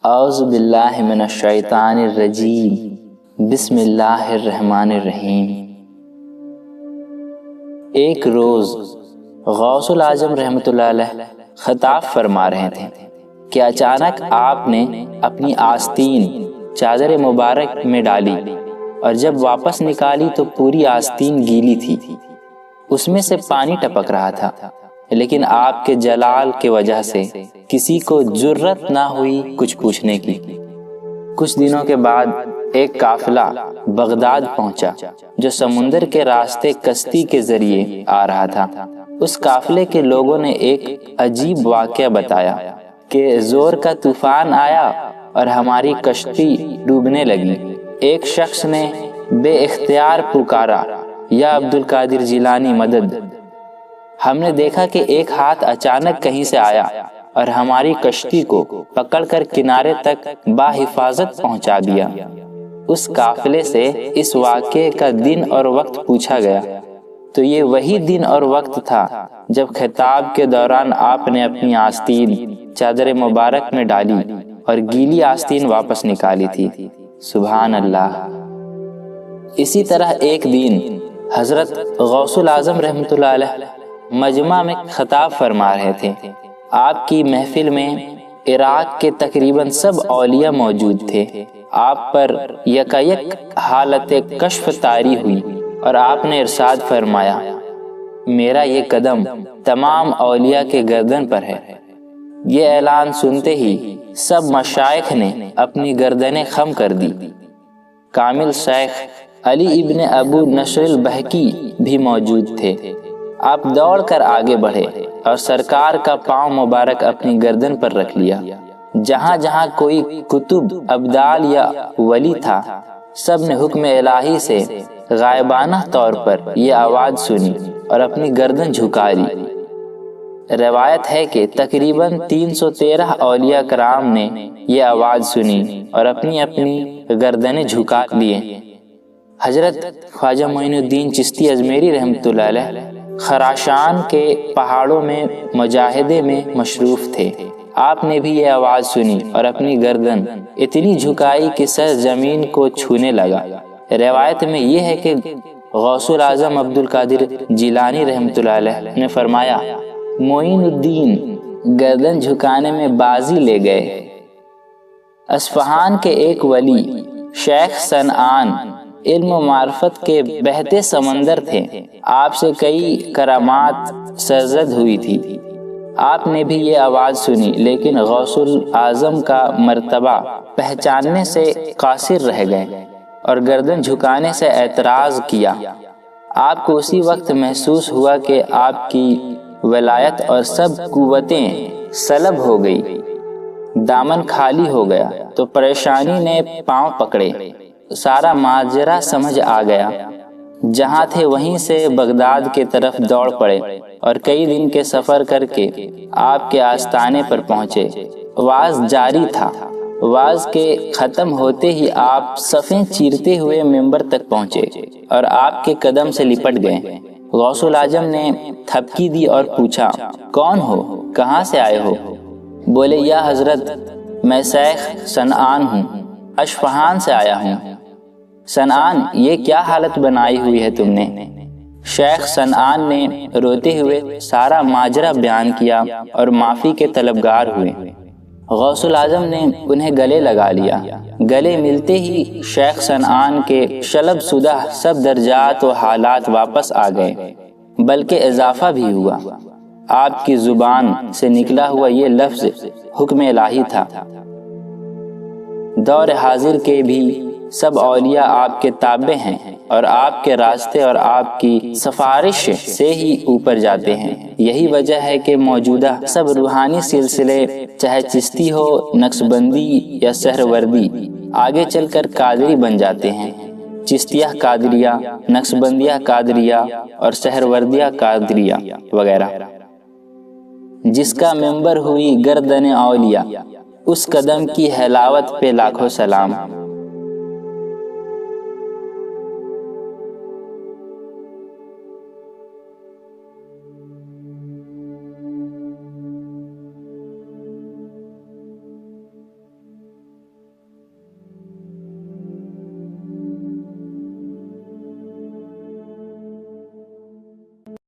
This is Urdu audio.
اعوذ باللہ من الشیطان الرجیم، بسم اللہ الرحمن الرحیم۔ ایک روز غوث الاعظم رحمۃ اللہ علیہ خطاب فرما رہے تھے کہ اچانک آپ نے اپنی آستین چادر مبارک میں ڈالی اور جب واپس نکالی تو پوری آستین گیلی تھی، اس میں سے پانی ٹپک رہا تھا، لیکن آپ کے جلال کی وجہ سے کسی کو جرت نہ ہوئی کچھ پوچھنے کی۔ کچھ دنوں کے بعد ایک قافلہ بغداد پہنچا جو سمندر کے راستے کشتی کے ذریعے آ رہا تھا۔ اس قافلے کے لوگوں نے ایک عجیب واقعہ بتایا کہ زور کا طوفان آیا اور ہماری کشتی ڈوبنے لگی۔ ایک شخص نے بے اختیار پکارا، یا عبد القادر جیلانی مدد! ہم نے دیکھا کہ ایک ہاتھ اچانک کہیں سے آیا اور ہماری کشتی کو پکڑ کر کنارے تک بحفاظت پہنچا دیا۔ اس قافلے سے اس واقعے کا دن اور وقت پوچھا گیا تو یہ وہی دن اور وقت تھا جب خطاب کے دوران آپ نے اپنی آستین چادر مبارک میں ڈالی اور گیلی آستین واپس نکالی تھی۔ سبحان اللہ۔ اسی طرح ایک دن حضرت غوث الاعظم رحمۃ اللہ علیہ مجمع میں خطاب فرما رہے تھے۔ آپ کی محفل میں عراق کے تقریباً سب اولیاء موجود تھے۔ آپ پر یکایک حالت کشف طاری ہوئی اور آپ نے ارشاد فرمایا، میرا یہ قدم تمام اولیاء کے گردن پر ہے۔ یہ اعلان سنتے ہی سب مشائخ نے اپنی گردنیں خم کر دی۔ کامل شیخ علی ابن ابو نصر البہکی بھی موجود تھے۔ آپ دوڑ کر آگے بڑھے اور سرکار کا پاؤں مبارک اپنی گردن پر رکھ لیا۔ جہاں جہاں کوئی کتب، ابدال یا ولی تھا، سب نے حکم الہی سے غائبانہ طور پر یہ آواز سنی اور اپنی گردن جھکا لی۔ روایت ہے کہ تقریباً 313 اولیاء کرام نے یہ آواز سنی اور اپنی اپنی گردنیں جھکا لیے۔ حضرت خواجہ معین الدین چشتی اجمیری رحمۃ اللہ علیہ خراسان کے پہاڑوں میں مجاہدے میں مصروف تھے۔ آپ نے بھی یہ آواز سنی اور اپنی گردن اتنی جھکائی کہ سر زمین کو چھونے لگا۔ روایت میں یہ ہے کہ غوث الاعظم عبد القادر جیلانی رحمۃ اللہ علیہ نے فرمایا، معین الدین گردن جھکانے میں بازی لے گئے۔ اصفہان کے ایک ولی شیخ صنعان علم و معرفت کے بہتے سمندر تھے۔ آپ سے کئی کرامات سرزد ہوئی تھی۔ آپ نے بھی یہ آواز سنی، لیکن غوث الاعظم کا مرتبہ پہچاننے سے قاصر رہ گئے اور گردن جھکانے سے اعتراض کیا۔ آپ کو اسی وقت محسوس ہوا کہ آپ کی ولایت اور سب قوتیں سلب ہو گئی، دامن خالی ہو گیا تو پریشانی نے پاؤں پکڑے۔ سارا ماجرا سمجھ آ گیا۔ جہاں تھے وہیں سے بغداد کی طرف دوڑ پڑے اور کئی دن کے سفر کر کے آپ کے آستانے پر پہنچے۔ واز جاری تھا۔ واز کے ختم ہوتے ہی آپ صفیں چیرتے ہوئے ممبر تک پہنچے اور آپ کے قدم سے لپٹ گئے۔ غوث الاعظم نے تھپکی دی اور پوچھا، کون ہو؟ کہاں سے آئے ہو؟ بولے، یا حضرت میں شیخ صنعان ہوں، اصفہان سے آیا ہوں۔ صنعان، یہ کیا حالت بنائی ہوئی ہے تم نے؟ شیخ صنعان نے روتے ہوئے سارا ماجرا بیان کیا اور معافی کے طلبگار ہوئے۔ غوث الاعظم نے انہیں گلے لگا لیا۔ گلے ملتے ہی شیخ صنعان کے شلب شدہ سب درجات و حالات واپس آ گئے، بلکہ اضافہ بھی ہوا۔ آپ کی زبان سے نکلا ہوا یہ لفظ حکم الہی تھا۔ دور حاضر کے بھی سب اولیاء آپ کے تابع ہیں اور آپ کے راستے اور آپ کی سفارش سے ہی اوپر جاتے ہیں۔ یہی وجہ ہے کہ موجودہ سب روحانی سلسلے، چاہے چشتی ہو، نقشبندی یا سہروردی، آگے چل کر قادری بن جاتے ہیں۔ چشتیہ قادریہ، نقشبندیہ قادریہ اور سہروردیہ قادریہ وغیرہ۔ جس کا ممبر ہوئی گردن اولیاء، اس قدم کی حلاوت پہ لاکھوں سلام۔